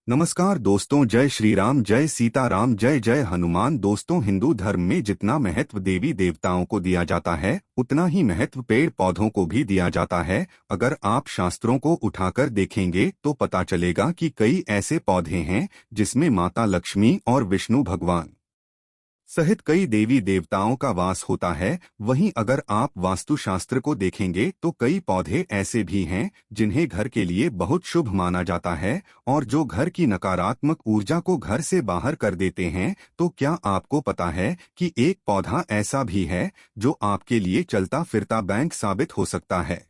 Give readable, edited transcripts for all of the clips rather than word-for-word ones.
नमस्कार दोस्तों, जय श्री राम, जय सीताराम, जय जय हनुमान। दोस्तों, हिंदू धर्म में जितना महत्व देवी देवताओं को दिया जाता है उतना ही महत्व पेड़ पौधों को भी दिया जाता है। अगर आप शास्त्रों को उठाकर देखेंगे तो पता चलेगा कि कई ऐसे पौधे हैं जिसमें माता लक्ष्मी और विष्णु भगवान सहित कई देवी देवताओं का वास होता है। वहीं अगर आप वास्तुशास्त्र को देखेंगे तो कई पौधे ऐसे भी हैं जिन्हें घर के लिए बहुत शुभ माना जाता है और जो घर की नकारात्मक ऊर्जा को घर से बाहर कर देते हैं। तो क्या आपको पता है कि एक पौधा ऐसा भी है जो आपके लिए चलता फिरता बैंक साबित हो सकता है?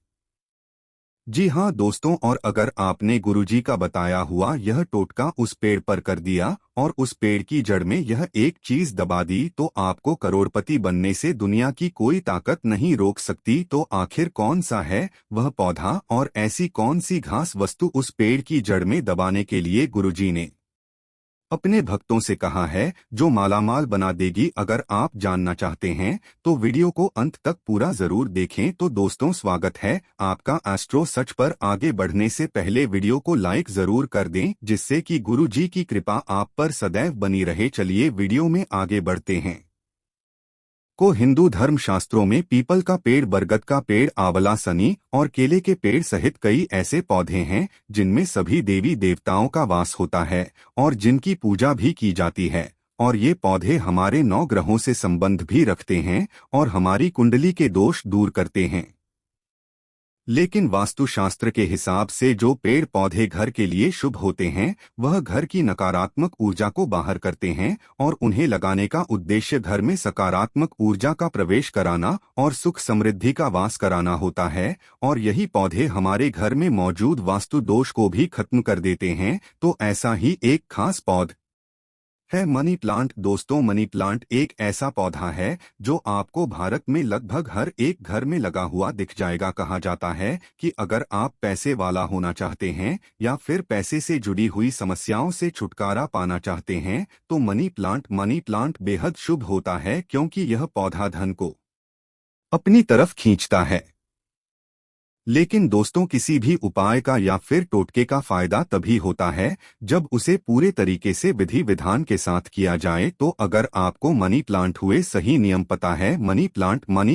जी हाँ दोस्तों, और अगर आपने गुरुजी का बताया हुआ यह टोटका उस पेड़ पर कर दिया और उस पेड़ की जड़ में यह एक चीज दबा दी तो आपको करोड़पति बनने से दुनिया की कोई ताकत नहीं रोक सकती। तो आखिर कौन सा है वह पौधा और ऐसी कौन सी घास वस्तु उस पेड़ की जड़ में दबाने के लिए गुरुजी ने अपने भक्तों से कहा है जो मालामाल बना देगी? अगर आप जानना चाहते हैं तो वीडियो को अंत तक पूरा जरूर देखें। तो दोस्तों, स्वागत है आपका एस्ट्रो सच पर। आगे बढ़ने से पहले वीडियो को लाइक जरूर कर दें जिससे कि गुरु जी की कृपा आप पर सदैव बनी रहे। चलिए वीडियो में आगे बढ़ते हैं। को हिंदू धर्म शास्त्रों में पीपल का पेड़, बरगद का पेड़, आंवला, सनी और केले के पेड़ सहित कई ऐसे पौधे हैं जिनमें सभी देवी देवताओं का वास होता है और जिनकी पूजा भी की जाती है। और ये पौधे हमारे 9 ग्रहों से संबंध भी रखते हैं और हमारी कुंडली के दोष दूर करते हैं। लेकिन वास्तुशास्त्र के हिसाब से जो पेड़ पौधे घर के लिए शुभ होते हैं वह घर की नकारात्मक ऊर्जा को बाहर करते हैं और उन्हें लगाने का उद्देश्य घर में सकारात्मक ऊर्जा का प्रवेश कराना और सुख समृद्धि का वास कराना होता है। और यही पौधे हमारे घर में मौजूद वास्तु दोष को भी खत्म कर देते हैं। तो ऐसा ही एक खास पौधा है मनी प्लांट। दोस्तों, मनी प्लांट एक ऐसा पौधा है जो आपको भारत में लगभग हर एक घर में लगा हुआ दिख जाएगा। कहा जाता है कि अगर आप पैसे वाला होना चाहते हैं या फिर पैसे से जुड़ी हुई समस्याओं से छुटकारा पाना चाहते हैं तो मनी प्लांट बेहद शुभ होता है, क्योंकि यह पौधा धन को अपनी तरफ खींचता है। लेकिन दोस्तों, किसी भी उपाय का या फिर टोटके का फायदा तभी होता है जब उसे पूरे तरीके से विधि विधान के साथ किया जाए। तो अगर आपको मनी प्लांट हुए सही नियम पता है, मनी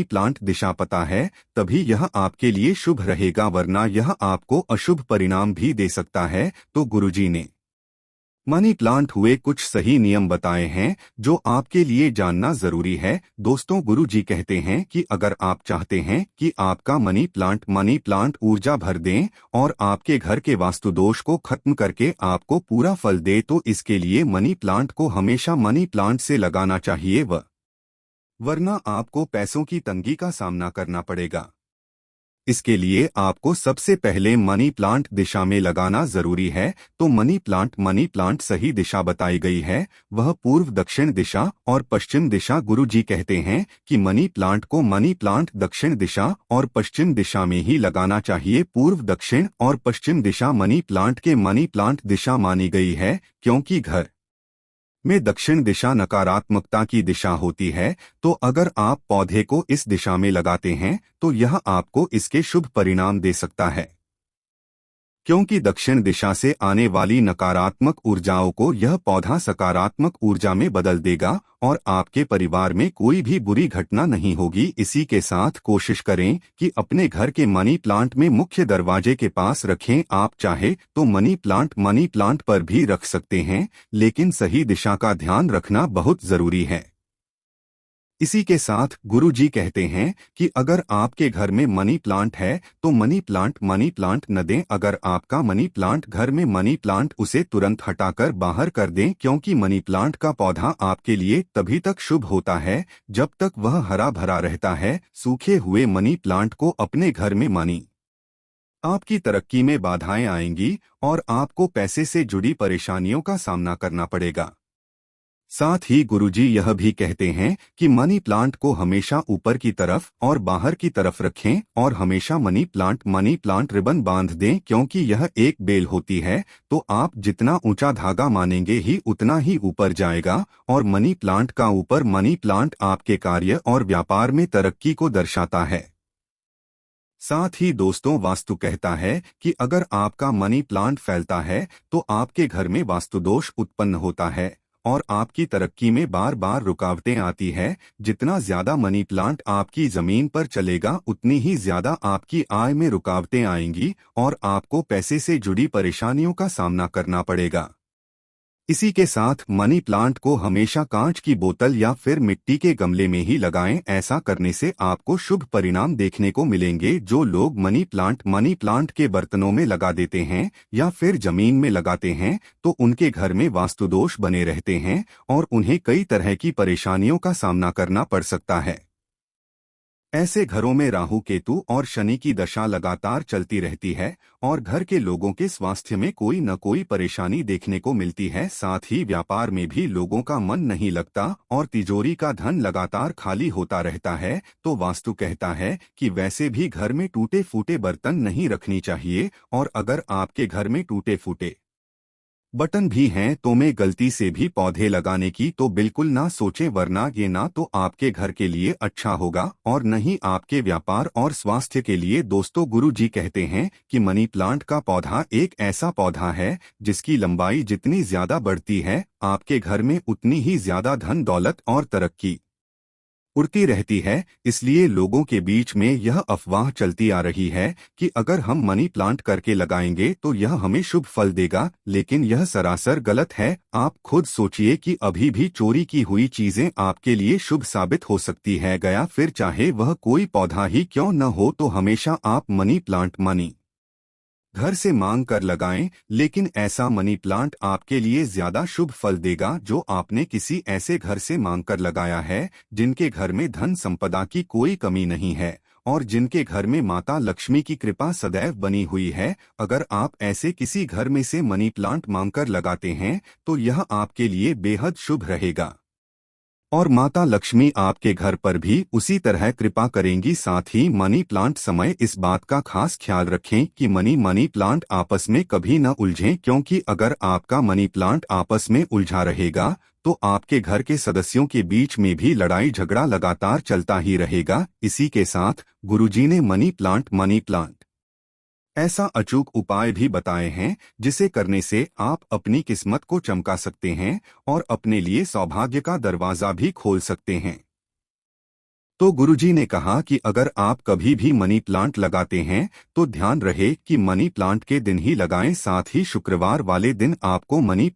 प्लांट दिशा पता है, तभी यह आपके लिए शुभ रहेगा, वरना यह आपको अशुभ परिणाम भी दे सकता है। तो गुरुजी ने मनी प्लांट हुए कुछ सही नियम बताए हैं जो आपके लिए जानना जरूरी है। दोस्तों, गुरु जी कहते हैं कि अगर आप चाहते हैं कि आपका मनी प्लांट ऊर्जा भर दें और आपके घर के वास्तु दोष को खत्म करके आपको पूरा फल दे, तो इसके लिए मनी प्लांट को हमेशा मनी प्लांट से लगाना चाहिए, वरना आपको पैसों की तंगी का सामना करना पड़ेगा। इसके लिए आपको सबसे पहले मनी प्लांट दिशा में लगाना जरूरी है। तो मनी प्लांट सही दिशा बताई गई है, वह पूर्व, दक्षिण दिशा और पश्चिम दिशा। गुरु जी कहते हैं कि मनी प्लांट दक्षिण दिशा और पश्चिम दिशा में ही लगाना चाहिए। पूर्व, दक्षिण और पश्चिम दिशा मनी प्लांट दिशा मानी गई है, क्योंकि घर में दक्षिण दिशा नकारात्मकता की दिशा होती है। तो अगर आप पौधे को इस दिशा में लगाते हैं तो यह आपको इसके शुभ परिणाम दे सकता है, क्योंकि दक्षिण दिशा से आने वाली नकारात्मक ऊर्जाओं को यह पौधा सकारात्मक ऊर्जा में बदल देगा और आपके परिवार में कोई भी बुरी घटना नहीं होगी। इसी के साथ कोशिश करें कि अपने घर के मनी प्लांट में मुख्य दरवाजे के पास रखें। आप चाहे तो मनी प्लांट पर भी रख सकते हैं, लेकिन सही दिशा का ध्यान रखना बहुत जरूरी है। इसी के साथ गुरु जी कहते हैं कि अगर आपके घर में मनी प्लांट है तो मनी प्लांट न दें। अगर आपका मनी प्लांट घर में मनी प्लांट, उसे तुरंत हटाकर बाहर कर दें, क्योंकि मनी प्लांट का पौधा आपके लिए तभी तक शुभ होता है जब तक वह हरा भरा रहता है। सूखे हुए मनी प्लांट को अपने घर में मानी आपकी तरक्की में बाधाएं आएंगी और आपको पैसे से जुड़ी परेशानियों का सामना करना पड़ेगा। साथ ही गुरुजी यह भी कहते हैं कि मनी प्लांट को हमेशा ऊपर की तरफ और बाहर की तरफ रखें और हमेशा मनी प्लांट रिबन बांध दें, क्योंकि यह एक बेल होती है। तो आप जितना ऊंचा धागा मानेंगे ही उतना ही ऊपर जाएगा। और मनी प्लांट आपके कार्य और व्यापार में तरक्की को दर्शाता है। साथ ही दोस्तों, वास्तु कहता है कि अगर आपका मनी प्लांट फैलता है तो आपके घर में वास्तु दोष उत्पन्न होता है और आपकी तरक्की में बार बार रुकावटें आती है। जितना ज्यादा मनी प्लांट आपकी जमीन पर चलेगा उतनी ही ज्यादा आपकी आय में रुकावटें आएंगी और आपको पैसे से जुड़ी परेशानियों का सामना करना पड़ेगा। इसी के साथ मनी प्लांट को हमेशा कांच की बोतल या फिर मिट्टी के गमले में ही लगाएं। ऐसा करने से आपको शुभ परिणाम देखने को मिलेंगे। जो लोग मनी प्लांट के बर्तनों में लगा देते हैं या फिर जमीन में लगाते हैं तो उनके घर में वास्तु दोष बने रहते हैं और उन्हें कई तरह की परेशानियों का सामना करना पड़ सकता है। ऐसे घरों में राहु केतु और शनि की दशा लगातार चलती रहती है और घर के लोगों के स्वास्थ्य में कोई न कोई परेशानी देखने को मिलती है। साथ ही व्यापार में भी लोगों का मन नहीं लगता और तिजोरी का धन लगातार खाली होता रहता है। तो वास्तु कहता है कि वैसे भी घर में टूटे फूटे बर्तन नहीं रखनी चाहिए और अगर आपके घर में टूटे फूटे बटन भी हैं तो में गलती से भी पौधे लगाने की तो बिल्कुल ना सोचें, वरना ये ना तो आपके घर के लिए अच्छा होगा और न ही आपके व्यापार और स्वास्थ्य के लिए। दोस्तों, गुरु जी कहते हैं कि मनी प्लांट का पौधा एक ऐसा पौधा है जिसकी लंबाई जितनी ज्यादा बढ़ती है आपके घर में उतनी ही ज्यादा धन दौलत और तरक्की उड़ती रहती है। इसलिए लोगों के बीच में यह अफवाह चलती आ रही है कि अगर हम मनी प्लांट करके लगाएंगे तो यह हमें शुभ फल देगा, लेकिन यह सरासर गलत है। आप खुद सोचिए कि अभी भी चोरी की हुई चीजें आपके लिए शुभ साबित हो सकती है। गया फिर चाहे वह कोई पौधा ही क्यों न हो, तो हमेशा आप मनी प्लांट मनी घर से मांग कर लगाएं, लेकिन ऐसा मनी प्लांट आपके लिए ज्यादा शुभ फल देगा जो आपने किसी ऐसे घर से मांग कर लगाया है जिनके घर में धन संपदा की कोई कमी नहीं है और जिनके घर में माता लक्ष्मी की कृपा सदैव बनी हुई है। अगर आप ऐसे किसी घर में से मनी प्लांट मांग कर लगाते हैं तो यह आपके लिए बेहद शुभ रहेगा और माता लक्ष्मी आपके घर पर भी उसी तरह कृपा करेंगी। साथ ही मनी प्लांट समय इस बात का खास ख्याल रखें कि मनी प्लांट आपस में कभी न उलझें, क्योंकि अगर आपका मनी प्लांट आपस में उलझा रहेगा तो आपके घर के सदस्यों के बीच में भी लड़ाई झगड़ा लगातार चलता ही रहेगा। इसी के साथ गुरुजी ने मनी प्लांट ऐसा अचूक उपाय भी बताए हैं जिसे करने से आप अपनी किस्मत को चमका सकते हैं और अपने लिए सौभाग्य का दरवाजा भी खोल सकते हैं। तो गुरुजी ने कहा कि अगर आप कभी भी मनी प्लांट लगाते हैं तो ध्यान रहे कि मनी प्लांट के दिन ही लगाएं। साथ ही शुक्रवार वाले दिन आपको मनी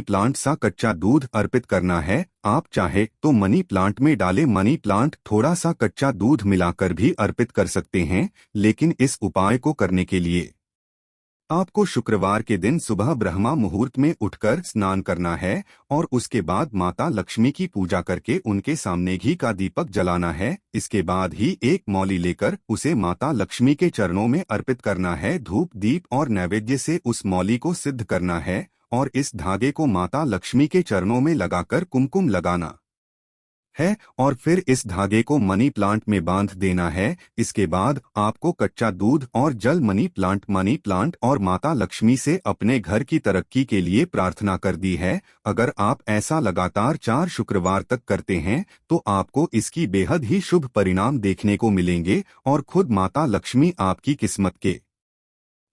प्लांट सा कच्चा दूध अर्पित करना है। आप चाहे तो मनी प्लांट में डाले मनी प्लांट थोड़ा सा कच्चा दूध मिलाकर भी अर्पित कर सकते हैं, लेकिन इस उपाय को करने के लिए आपको शुक्रवार के दिन सुबह ब्रह्मा मुहूर्त में उठकर स्नान करना है और उसके बाद माता लक्ष्मी की पूजा करके उनके सामने घी का दीपक जलाना है। इसके बाद ही एक मौली लेकर उसे माता लक्ष्मी के चरणों में अर्पित करना है। धूप दीप और नैवेद्य से उस मौली को सिद्ध करना है और इस धागे को माता लक्ष्मी के चरणों में लगाकर कुमकुम लगाना है और फिर इस धागे को मनी प्लांट में बांध देना है। इसके बाद आपको कच्चा दूध और जल मनी प्लांट और माता लक्ष्मी से अपने घर की तरक्की के लिए प्रार्थना कर दी है। अगर आप ऐसा लगातार 4 शुक्रवार तक करते हैं तो आपको इसकी बेहद ही शुभ परिणाम देखने को मिलेंगे और खुद माता लक्ष्मी आपकी किस्मत के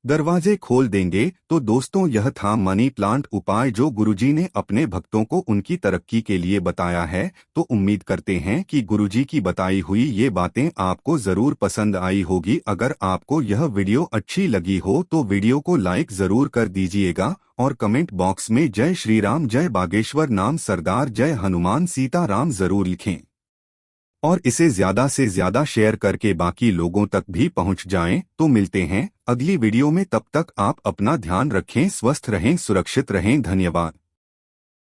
दरवाजे खोल देंगे। तो दोस्तों, यह था मनी प्लांट उपाय जो गुरुजी ने अपने भक्तों को उनकी तरक्की के लिए बताया है। तो उम्मीद करते हैं कि गुरुजी की बताई हुई ये बातें आपको जरूर पसंद आई होगी। अगर आपको यह वीडियो अच्छी लगी हो तो वीडियो को लाइक जरूर कर दीजिएगा और कमेंट बॉक्स में जय श्री राम, जय बागेश्वर नाम सरदार, जय हनुमान सीता राम जरूर लिखें और इसे ज्यादा से ज्यादा शेयर करके बाकी लोगों तक भी पहुंच जाएं। तो मिलते हैं अगली वीडियो में, तब तक आप अपना ध्यान रखें, स्वस्थ रहें, सुरक्षित रहें। धन्यवाद।